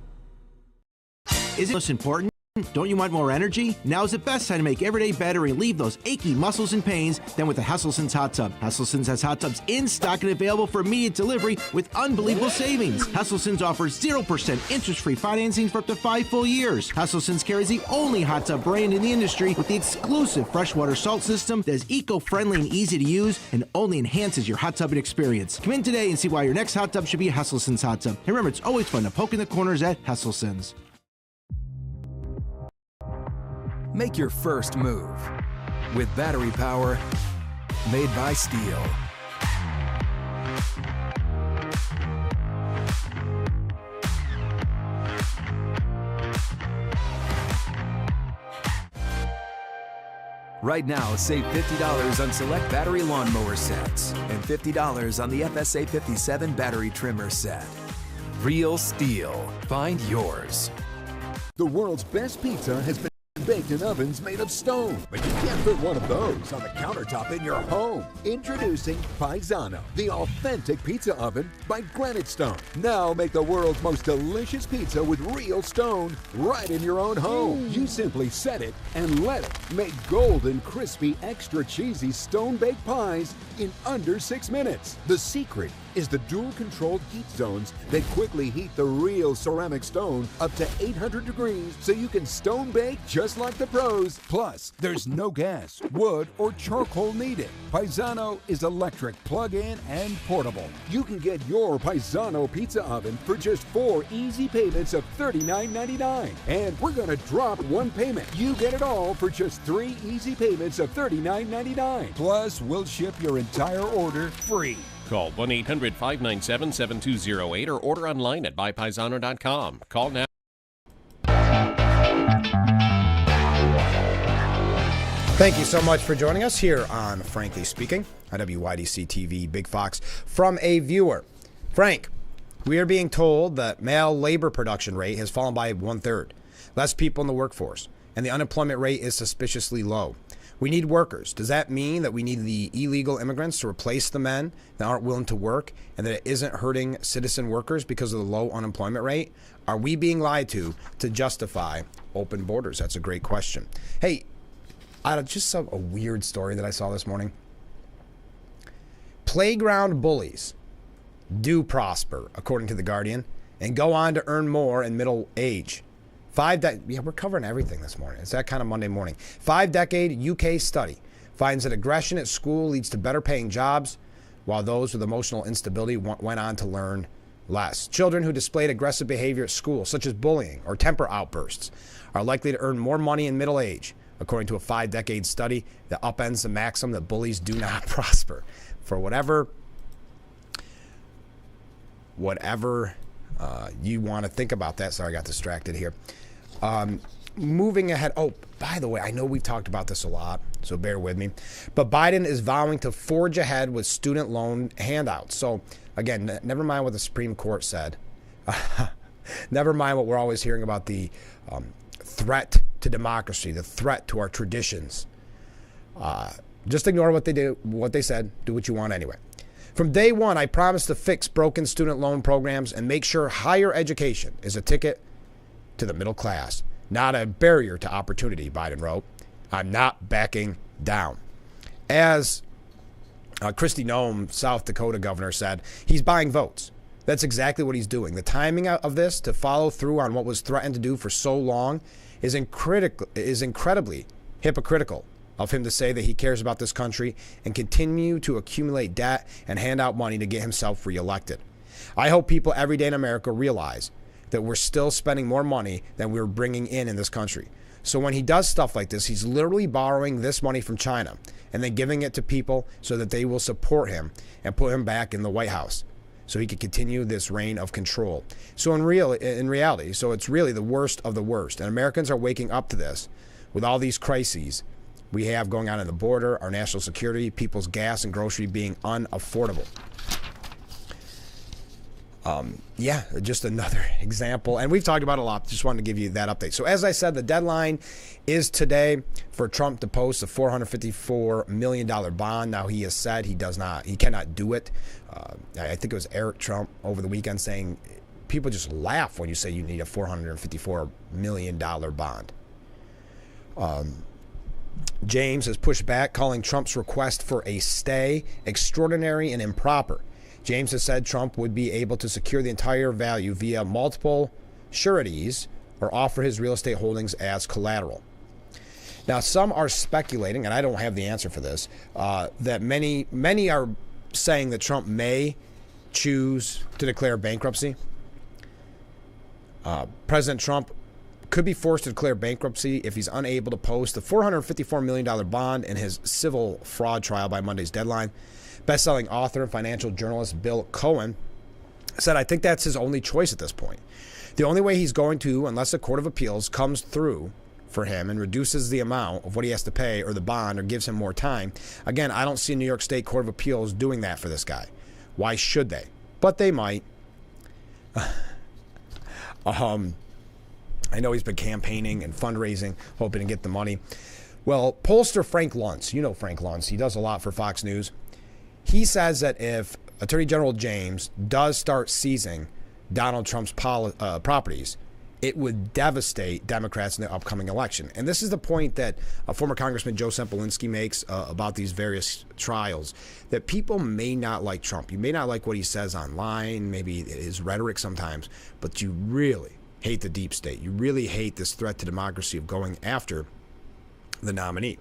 B: Is it most important? Don't you want more energy? Now's the best time to make every day better and relieve those achy muscles and pains than with the Hesselson's Hot Tub. Hesselson's has hot tubs in stock and available for immediate delivery with unbelievable savings. Hesselson's offers 0% interest-free financing for up to 5 full years. Hesselson's carries the only hot tub brand in the industry with the exclusive freshwater salt system that is eco-friendly and easy to use and only enhances your hot tubbing experience. Come in today and see why your next hot tub should be a Hesselson's hot tub. And remember, it's always fun to poke in the corners at Hesselson's.
V: Make your first move with battery power made by Steel. Right now, save $50 on select battery lawnmower sets and $50 on the FSA 57 battery trimmer set. Real Steel. Find yours.
W: The world's best pizza has been baked in ovens made of stone, but you can't put one of those on the countertop in your home. Introducing Paisano, the authentic pizza oven by Granite Stone. Now make the world's most delicious pizza with real stone right in your own home. You simply set it and let it make golden, crispy, extra cheesy stone-baked pies in under 6 minutes. The secret is the dual-controlled heat zones that quickly heat the real ceramic stone up to 800 degrees so you can stone bake just like the pros. Plus, there's no gas, wood, or charcoal needed. Paisano is electric, plug-in, and portable. You can get your Paisano pizza oven for just 4 easy payments of $39.99. And we're going to drop one payment. You get it all for just 3 easy payments of $39.99. Plus, we'll ship your entire order free.
S: Call 1-800-597-7208 or order online at buypaisano.com. Call now.
A: Thank you so much for joining us here on Frankly Speaking on WYDC TV Big Fox. From a viewer, Frank, we are being told that male labor production rate has fallen by 1/3. Less people in the workforce, and the unemployment rate is suspiciously low. We need workers. Does that mean that we need the illegal immigrants to replace the men that aren't willing to work, and that it isn't hurting citizen workers because of the low unemployment rate? Are we being lied to justify open borders? That's a great question. Hey, just a weird story that I saw this morning. Playground bullies do prosper, according to The Guardian, and go on to earn more in middle age. We're covering everything this morning. It's that kind of Monday morning. 5-decade UK study finds that aggression at school leads to better paying jobs, while those with emotional instability went on to learn less. Children who displayed aggressive behavior at school, such as bullying or temper outbursts, are likely to earn more money in middle age, according to a 5-decade study that upends the maxim that bullies do not prosper. For whatever you want to think about that. Sorry, I got distracted here. Moving ahead. Oh, by the way, I know we've talked about this a lot, so bear with me. But Biden is vowing to forge ahead with student loan handouts. So, again, never mind what the Supreme Court said. Never mind what we're always hearing about the threat to democracy, the threat to our traditions. Just ignore what they said. Do what you want anyway. From day one, I promised to fix broken student loan programs and make sure higher education is a ticket to the middle class, not a barrier to opportunity, Biden wrote. I'm not backing down. As Kristi Noem, South Dakota governor, said, he's buying votes. That's exactly what he's doing. The timing of this to follow through on what was threatened to do for so long is incredibly hypocritical of him to say that he cares about this country and continue to accumulate debt and hand out money to get himself reelected. I hope people every day in America realize that we're still spending more money than we're bringing in this country. So when he does stuff like this, he's literally borrowing this money from China and then giving it to people so that they will support him and put him back in the White House so he can continue this reign of control. So in reality, so it's really the worst of the worst. And Americans are waking up to this with all these crises we have going on the border, our national security, people's gas and grocery being unaffordable. Just another example. And we've talked about it a lot. Just wanted to give you that update. So as I said, the deadline is today for Trump to post a $454 million bond. Now he has said he cannot do it. I think it was Eric Trump over the weekend saying people just laugh when you say you need a $454 million bond. James has pushed back, calling Trump's request for a stay extraordinary and improper. James has said Trump would be able to secure the entire value via multiple sureties or offer his real estate holdings as collateral. Now, some are speculating, and I don't have the answer for this, that many are saying that Trump may choose to declare bankruptcy. President Trump could be forced to declare bankruptcy if he's unable to post the $454 million bond in his civil fraud trial by Monday's deadline. Best-selling author and financial journalist Bill Cohen said, I think that's his only choice at this point. The only way he's going to, unless the Court of Appeals comes through for him and reduces the amount of what he has to pay or the bond or gives him more time. Again, I don't see New York State Court of Appeals doing that for this guy. Why should they? But they might. I know he's been campaigning and fundraising, hoping to get the money. Well, pollster Frank Luntz, you know Frank Luntz, he does a lot for Fox News. He says that if Attorney General James does start seizing Donald Trump's properties it would devastate Democrats in the upcoming election. And this is the point that former Congressman Joe Sempolinski makes about these various trials, that people may not like Trump. You may not like what he says online, maybe his rhetoric sometimes, but you really hate the deep state. You really hate this threat to democracy of going after the nominee.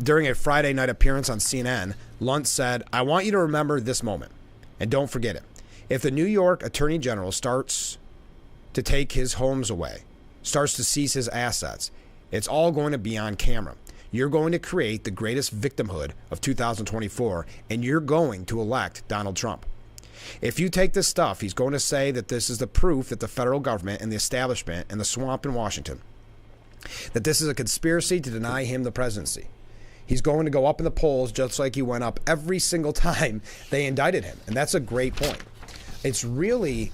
A: During a Friday night appearance on CNN, Luntz said, "I want you to remember this moment, and don't forget it. If the New York Attorney General starts to take his homes away, starts to seize his assets, it's all going to be on camera. You're going to create the greatest victimhood of 2024, and you're going to elect Donald Trump. If you take this stuff, he's going to say that this is the proof that the federal government and the establishment and the swamp in Washington, that this is a conspiracy to deny him the presidency. He's going to go up in the polls just like he went up every single time they indicted him." And that's a great point. It's really,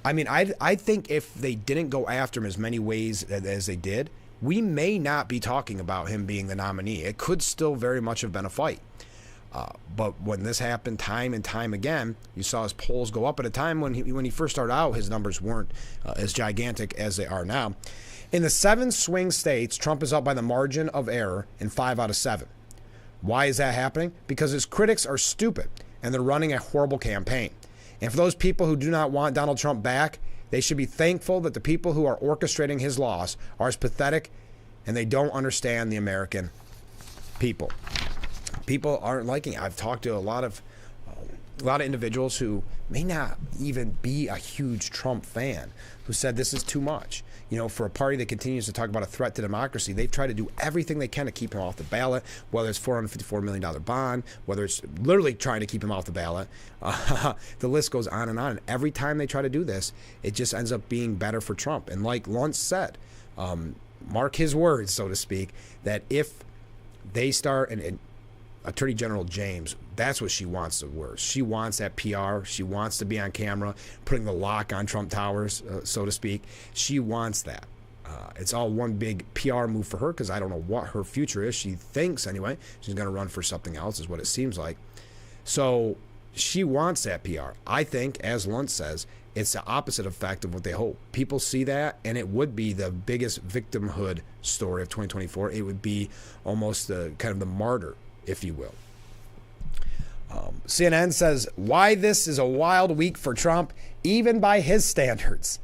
A: I mean, I think if they didn't go after him as many ways as they did, we may not be talking about him being the nominee. It could still very much have been a fight. But when this happened time and time again, you saw his polls go up at a time when he first started out, his numbers weren't as gigantic as they are now. In the 7 swing states, Trump is up by the margin of error in 5 out of 7. Why is that happening? Because his critics are stupid and they're running a horrible campaign. And for those people who do not want Donald Trump back, they should be thankful that the people who are orchestrating his loss are as pathetic and they don't understand the American people. People aren't liking it. I've talked to a lot of individuals who may not even be a huge Trump fan who said this is too much. You know, for a party that continues to talk about a threat to democracy, they've tried to do everything they can to keep him off the ballot, whether it's $454 million bond, whether it's literally trying to keep him off the ballot. The list goes on. And every time they try to do this, it just ends up being better for Trump. And like Luntz said, mark his words, so to speak, that if they start, and Attorney General James, that's what she wants the worst. She wants that PR. She wants to be on camera, putting the lock on Trump Towers, so to speak. She wants that. It's all one big PR move for her because I don't know what her future is. She thinks, anyway, she's going to run for something else is what it seems like. So she wants that PR. I think, as Luntz says, it's the opposite effect of what they hope. People see that, and it would be the biggest victimhood story of 2024. It would be almost the kind of the martyr, if you will. CNN says, "Why this is a wild week for Trump, even by his standards."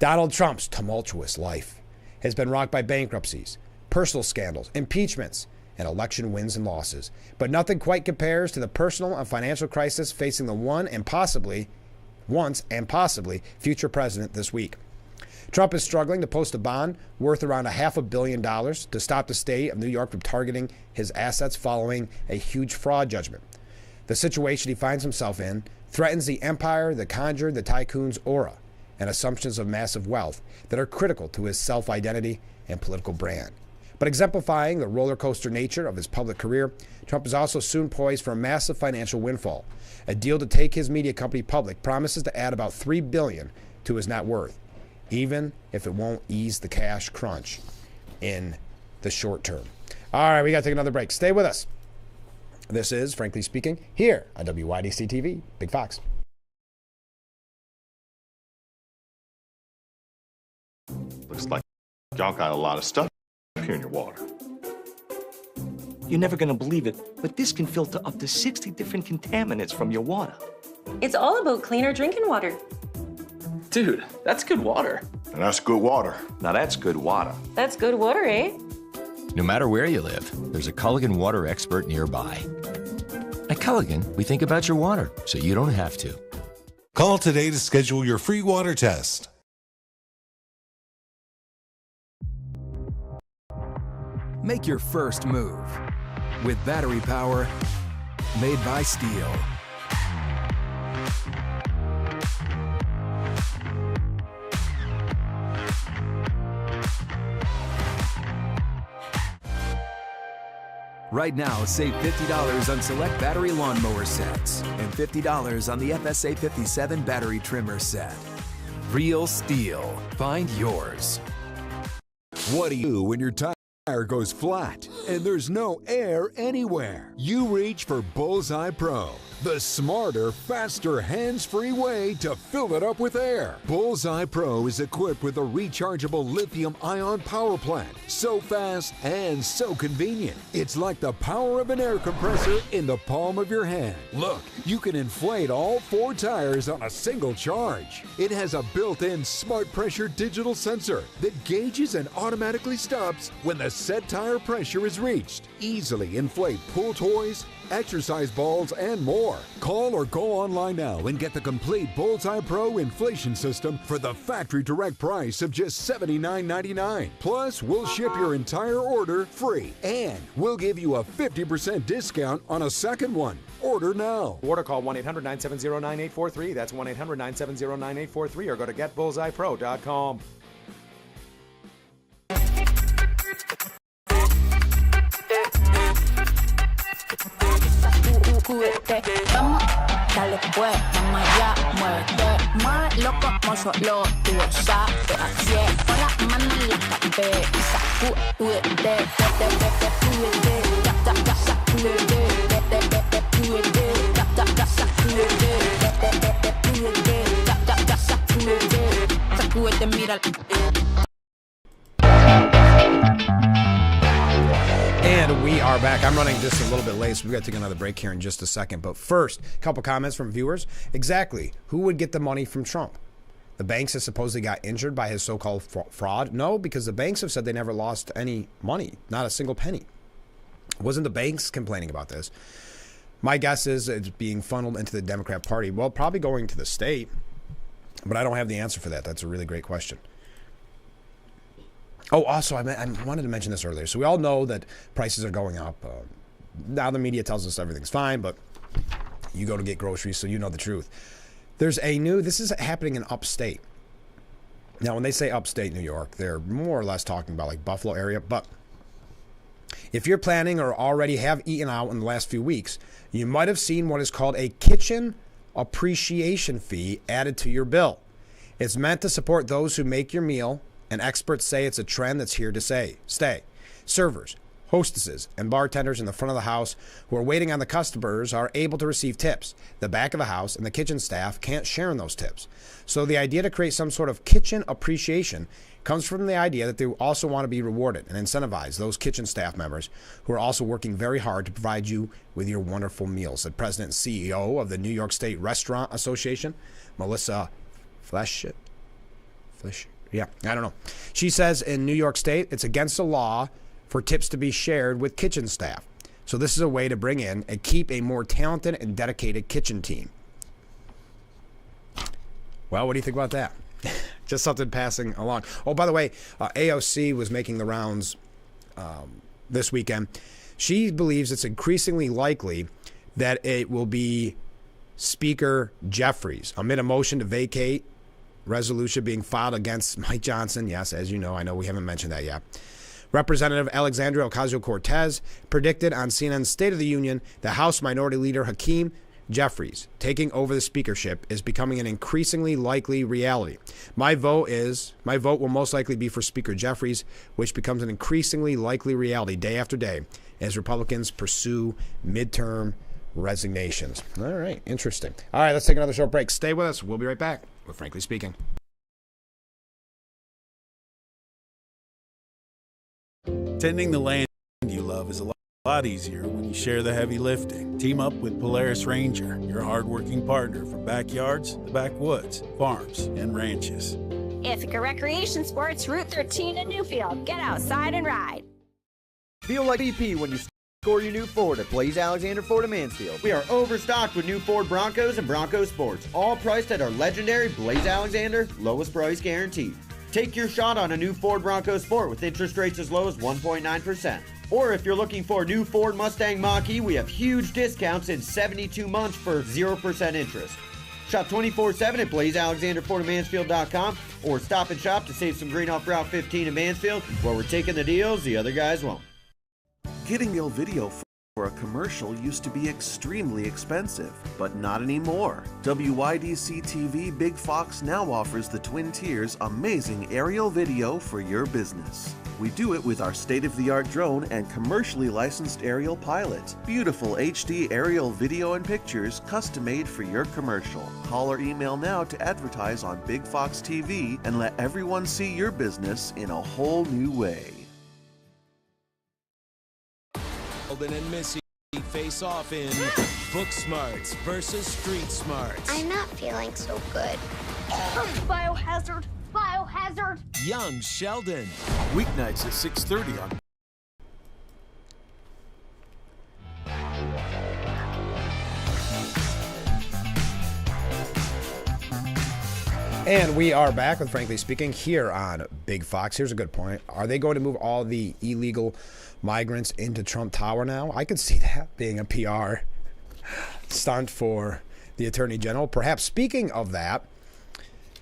A: Donald Trump's tumultuous life has been rocked by bankruptcies, personal scandals, impeachments, and election wins and losses. But nothing quite compares to the personal and financial crisis facing the once and possibly future president this week. Trump is struggling to post a bond worth around $500 million to stop the state of New York from targeting his assets following a huge fraud judgment. The situation he finds himself in threatens the empire that conjured the tycoon's aura and assumptions of massive wealth that are critical to his self-identity and political brand. But exemplifying the roller coaster nature of his public career, Trump is also soon poised for a massive financial windfall. A deal to take his media company public promises to add about $3 billion to his net worth, even if it won't ease the cash crunch in the short term. All right, we got to take another break. Stay with us. This is Frankly Speaking here on WYDC TV, Big Fox.
C: Looks like y'all got a lot of stuff here in your water.
D: You're never gonna believe it, but this can filter up to 60 different contaminants from your water.
E: It's all about cleaner drinking water.
D: Dude, that's good water.
C: And that's good water.
D: Now that's good water.
E: That's good water, eh?
P: No matter where you live, there's a Culligan water expert nearby. At Culligan, we think about your water, so you don't have to.
Q: Call today to schedule your free water test.
V: Make your first move with battery power made by Steel. Right now, save $50 on select battery lawnmower sets and $50 on the FSA 57 battery trimmer set. Real Steel. Find yours.
W: What do you do when you're tired tire goes flat and there's no air anywhere, you reach for Bullseye Pro, the smarter, faster, hands-free way to fill it up with air. Bullseye Pro is equipped with a rechargeable lithium-ion power plant, so fast and so convenient. It's like the power of an air compressor in the palm of your hand. Look, you can inflate all 4 tires on a single charge. It has a built-in smart pressure digital sensor that gauges and automatically stops when the set tire pressure is reached. Easily inflate pool toys, exercise balls, and more. Call or go online now and get the complete Bullseye Pro inflation system for the factory direct price of just $79.99. Plus, we'll ship your entire order free, and we'll give you a 50% discount on a second one. Order now.
A: Order, call 1-800-970-9843. That's 1-800-970-9843, or go to getbullseyepro.com.
L: Vamos, dale pues, mamá ya, muévete más loco como solo tú lo sabes. Así es, con las manos en la cabeza, sacúdete, sacúdete, sacúdete, mira.
A: And we are back. I'm running just a little bit late, so we've got to take another break here in just a second. But first, a couple comments from viewers. Exactly. Who would get the money from Trump? The banks have supposedly got injured by his so-called fraud? No, because the banks have said they never lost any money, not a single penny. It wasn't the banks complaining about this. My guess is it's being funneled into the Democrat Party. Well, probably going to the state, but I don't have the answer for that. That's a really great question. Oh, also, I wanted to mention this earlier. So we all know that prices are going up. Now the media tells us everything's fine, but you go to get groceries, so you know the truth. This is happening in upstate. Now, when they say upstate New York, they're more or less talking about like Buffalo area. But if you're planning or already have eaten out in the last few weeks, you might have seen what is called a kitchen appreciation fee added to your bill. It's meant to support those who make your meal, and experts say it's a trend that's here to stay. Servers, hostesses, and bartenders in the front of the house who are waiting on the customers are able to receive tips. The back of the house and the kitchen staff can't share in those tips. So the idea to create some sort of kitchen appreciation comes from the idea that they also want to be rewarded and incentivize those kitchen staff members who are also working very hard to provide you with your wonderful meals, said President and CEO of the New York State Restaurant Association, Melissa Flesch. Yeah, I don't know. She says in New York State, it's against the law for tips to be shared with kitchen staff. So this is a way to bring in and keep a more talented and dedicated kitchen team. Well, what do you think about that? Just something passing along. Oh, by the way, AOC was making the rounds this weekend. She believes it's increasingly likely that it will be Speaker Jeffries amid a motion to vacate resolution being filed against Mike Johnson. Yes, as you know, I know we haven't mentioned that yet. Representative Alexandria Ocasio-Cortez predicted on CNN's State of the Union that House Minority Leader Hakeem Jeffries taking over the speakership is becoming an increasingly likely reality. My vote will most likely be for Speaker Jeffries, which becomes an increasingly likely reality day after day as Republicans pursue midterm resignations. All right, interesting. All right, let's take another short break. Stay with us. We'll be right back with Frankly Speaking.
F: Tending the land you love is a lot easier when you share the heavy lifting. Team up with Polaris Ranger, your hardworking partner for backyards, the backwoods, farms, and ranches.
G: Ithaca Recreation Sports, Route 13 in Newfield. Get outside and ride.
H: Feel like BP when you score your new Ford at Blaze Alexander Ford of Mansfield. We are overstocked with new Ford Broncos and Bronco Sports, all priced at our legendary Blaze Alexander lowest price guarantee. Take your shot on a new Ford Bronco Sport with interest rates as low as 1.9%. Or if you're looking for a new Ford Mustang Mach-E, we have huge discounts in 72 months for 0% interest. Shop 24/7 at BlazeAlexanderFordofMansfield.com or stop and shop to save some green off Route 15 in Mansfield, where we're taking the deals the other guys won't.
X: Getting real video for a commercial used to be extremely expensive, but not anymore. WYDC TV Big Fox now offers the Twin Tiers amazing aerial video for your business. We do it with our state-of-the-art drone and commercially licensed aerial pilot. Beautiful HD aerial video and pictures custom-made for your commercial. Call or email now to advertise on Big Fox TV and let everyone see your business in a whole new way.
J: Sheldon and Missy face off in Book Smarts versus Street Smarts.
K: I'm not feeling so good. Biohazard! Biohazard!
J: Young Sheldon.
X: Weeknights at 6:30 on
A: And we are back with Frankly Speaking here on Big Fox. Here's a good point. Are they going to move all the illegal migrants into Trump Tower now? I could see that being a PR stunt for the Attorney General. Perhaps speaking of that,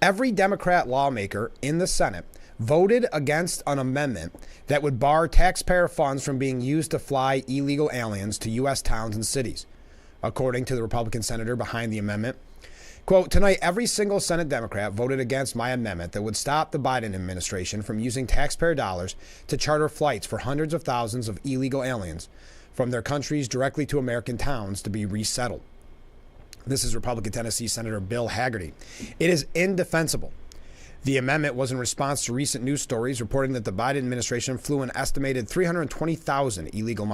A: every Democrat lawmaker in the Senate voted against an amendment that would bar taxpayer funds from being used to fly illegal aliens to U.S. towns and cities. According to the Republican senator behind the amendment, quote, tonight, every single Senate Democrat voted against my amendment that would stop the Biden administration from using taxpayer dollars to charter flights for hundreds of thousands of illegal aliens from their countries directly to American towns to be resettled. This is Republican Tennessee Senator Bill Hagerty. It is indefensible. The amendment was in response to recent news stories reporting that the Biden administration flew an estimated 320,000 illegal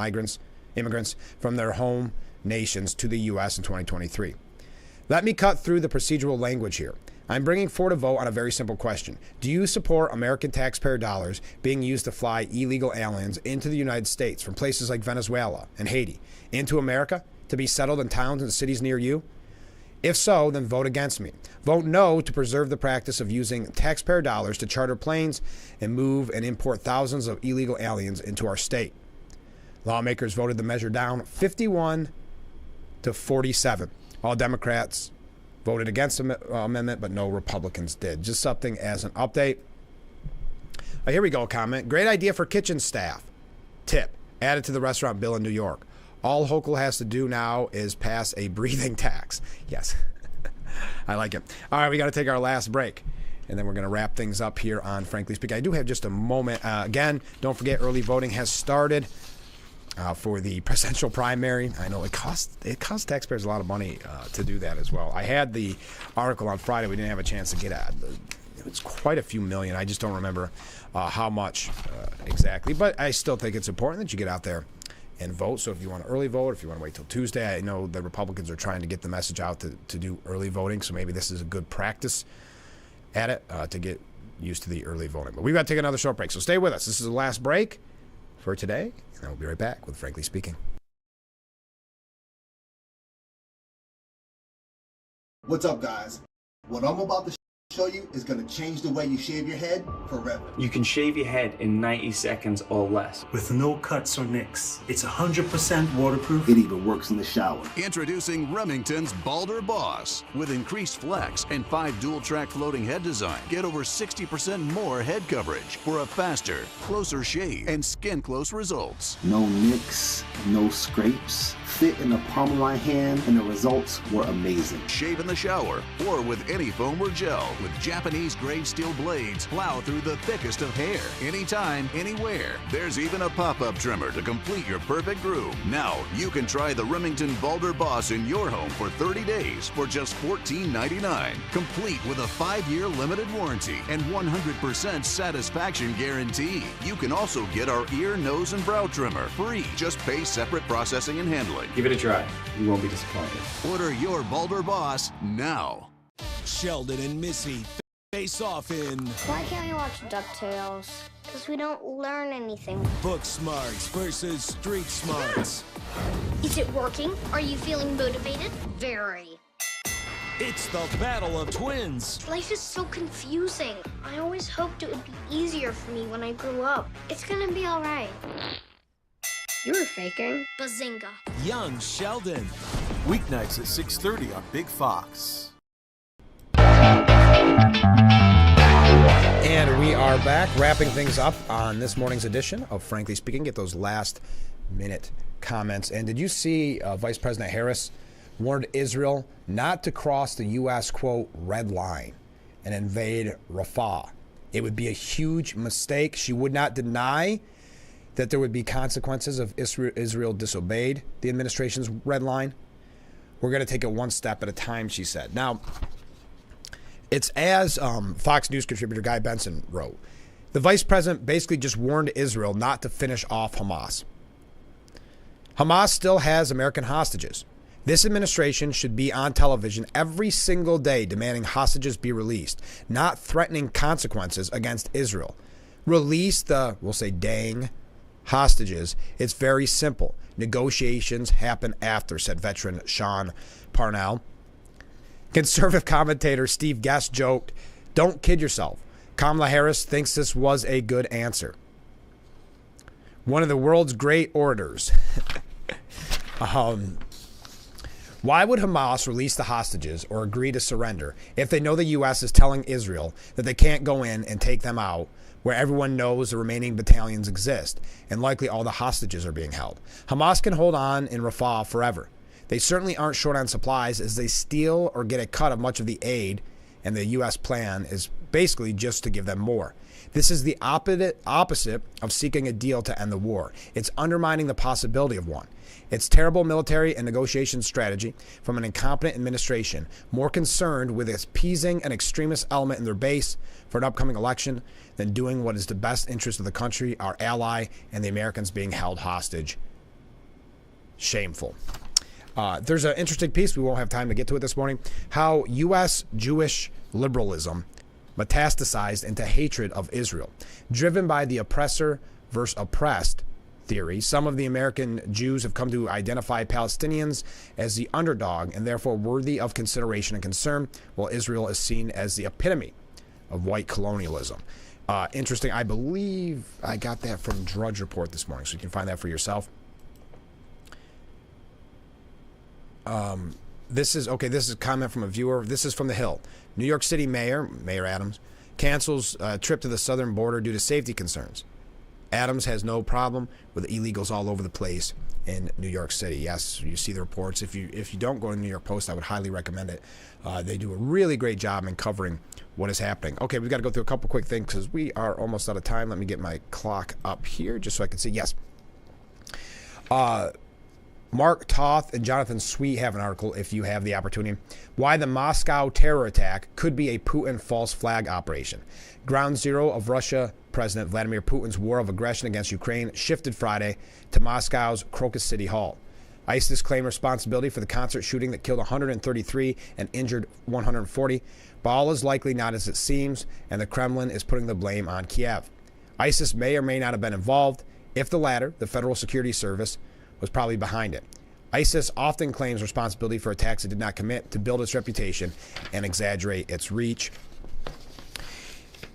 A: immigrants from their home nations to the U.S. in 2023. Let me cut through the procedural language here. I'm bringing forward a vote on a very simple question. Do you support American taxpayer dollars being used to fly illegal aliens into the United States from places like Venezuela and Haiti into America to be settled in towns and cities near you? If so, then vote against me. Vote no to preserve the practice of using taxpayer dollars to charter planes and move and import thousands of illegal aliens into our state. Lawmakers voted the measure down 51 to 47. All Democrats voted against the amendment, but no Republicans did. Just something as an update. Here we go, comment. Great idea for kitchen staff. Tip, added to the restaurant bill in New York. All Hochul has to do now is pass a breathing tax. Yes, I like it. All right, we got to take our last break, and then we're going to wrap things up here on Frankly Speaking. I do have just a moment. Again, don't forget, early voting has started. For the presidential primary. I know it costs taxpayers a lot of money to do that as well. I had the article on Friday. We didn't have a chance to get at. It's quite a few million. I just don't remember how much exactly. But I still think it's important that you get out there and vote. So if you want to early vote, if you want to wait till Tuesday, I know the Republicans are trying to get the message out to do early voting. So maybe this is a good practice at it to get used to the early voting. But we've got to take another short break. So stay with us. This is the last break for today. And we'll be right back with Frankly Speaking.
M: What's up, guys? What I'm about to show you is going to change the way you shave your head forever.
O: You can shave your head in 90 seconds or less.
Y: With no cuts or nicks. It's 100% waterproof.
M: It even works in the shower.
Z: Introducing Remington's Balder Boss. With increased flex and 5 dual-track floating head design, get over 60% more head coverage for a faster, closer shave and skin-close results.
M: No nicks, no scrapes. Fit in the palm of my hand, and the results were amazing.
Z: Shave in the shower or with any foam or gel. With Japanese-grade steel blades, plow through the thickest of hair. Anytime, anywhere. There's even a pop-up trimmer to complete your perfect groove. Now, you can try the Remington Balder Boss in your home for 30 days for just $14.99. Complete with a 5-year limited warranty and 100% satisfaction guarantee. You can also get our ear, nose, and brow trimmer free. Just pay separate processing and handling.
O: Give it a try. You won't be disappointed.
Z: Order your Balder Boss now.
J: Sheldon and Missy face off in
K: Why can't we watch DuckTales? Because we don't learn anything.
J: Book Smarts versus Street Smarts.
K: Is it working? Are you feeling motivated? Very.
J: It's the battle of twins.
K: Life is so confusing. I always hoped it would be easier for me when I grew up. It's gonna be all right. You were faking. Bazinga.
J: Young Sheldon.
X: Weeknights at 6:30 on Big Fox.
A: And we are back, wrapping things up on this morning's edition of Frankly Speaking. Get those last minute comments. And did you see Vice President Harris warned Israel not to cross the U.S., quote, red line and invade Rafah It would be a huge mistake. She would not deny that there would be consequences if Israel disobeyed the administration's red line. We're going to take it one step at a time, she said. Now, it's as Fox News contributor Guy Benson wrote. The vice president basically just warned Israel not to finish off Hamas. Hamas still has American hostages. This administration should be on television every single day demanding hostages be released, not threatening consequences against Israel. Release the, we'll say, dang hostages. It's very simple. Negotiations happen after, said veteran Sean Parnell. Conservative commentator Steve Guest joked, don't kid yourself. Kamala Harris thinks this was a good answer. One of the world's great orators. Why would Hamas release the hostages or agree to surrender if they know the U.S. is telling Israel that they can't go in and take them out where everyone knows the remaining battalions exist and likely all the hostages are being held? Hamas can hold on in Rafah forever. They certainly aren't short on supplies as they steal or get a cut of much of the aid, and the U.S. plan is basically just to give them more. This is the opposite of seeking a deal to end the war. It's undermining the possibility of one. It's terrible military and negotiation strategy from an incompetent administration, more concerned with appeasing an extremist element in their base for an upcoming election than doing what is the best interest of the country, our ally, and the Americans being held hostage. Shameful. There's an interesting piece. We won't have time to get to it this morning. How U.S. Jewish liberalism metastasized into hatred of Israel, driven by the oppressor versus oppressed theory. Some of the American Jews have come to identify Palestinians as the underdog and therefore worthy of consideration and concern, while Israel is seen as the epitome of white colonialism. Interesting. I believe I got that from Drudge Report this morning, so you can find that for yourself. This is a comment from a viewer. This is from The Hill. New York City Mayor Adams, cancels a trip to the southern border due to safety concerns. Adams has no problem with illegals all over the place in New York City. Yes, you see the reports. If you don't go to the New York Post, I would highly recommend it. They do a really great job in covering what is happening. Okay, we've got to go through a couple quick things because we are almost out of time. Let me get my clock up here just so I can see. Yes. Mark Toth and Jonathan Sweet have an article, if you have the opportunity, why the Moscow terror attack could be a Putin false flag operation. Ground zero of Russia President Vladimir Putin's war of aggression against Ukraine shifted Friday to Moscow's Crocus City Hall. ISIS claimed responsibility for the concert shooting that killed 133 and injured 140, but all is likely not as it seems, and the Kremlin is putting the blame on Kiev. ISIS may or may not have been involved. If the latter, the Federal Security Service was probably behind it. ISIS often claims responsibility for attacks it did not commit to build its reputation and exaggerate its reach.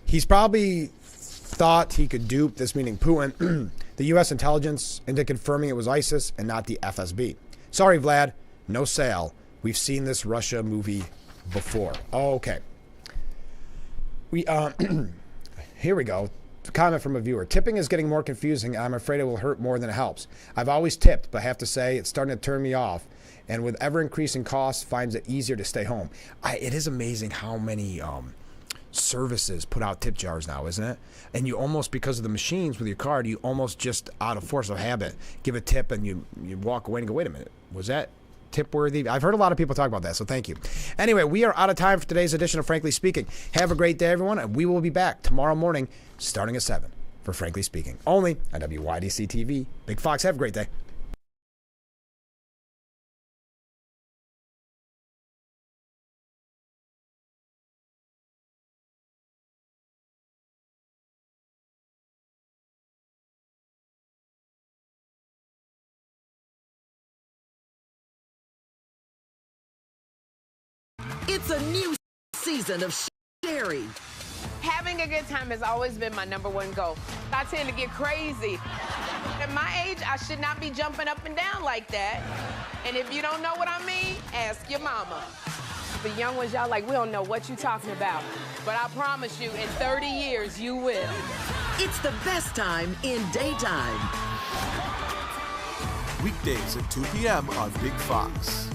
A: He's probably thought he could dupe this, meaning Putin, the U.S. intelligence, into confirming it was ISIS and not the FSB. Sorry, Vlad, no sale. We've seen this Russia movie before. Okay. Here we go. Comment from a viewer. Tipping is getting more confusing. I'm afraid it will hurt more than it helps. I've always tipped, but I have to say it's starting to turn me off. And with ever-increasing costs, finds it easier to stay home. It is amazing how many services put out tip jars now, isn't it? And you almost, because of the machines with your card, you almost just out of force of habit give a tip and you walk away and go, wait a minute, was that tip worthy? I've heard a lot of people talk about that, so thank you. Anyway, we are out of time for today's edition of Frankly Speaking. Have a great day, everyone, and we will be back tomorrow morning starting at 7 for Frankly Speaking, only on WYDC TV. Big Fox, have a great day.
B: It's a new season of Sherry.
I: Having a good time has always been my #1 goal. I tend to get crazy. At my age, I should not be jumping up and down like that. And if you don't know what I mean, ask your mama. The young ones, y'all like, we don't know what you're talking about. But I promise you, in 30 years, you will.
B: It's the best time in daytime.
N: Weekdays at 2 p.m. on Big Fox.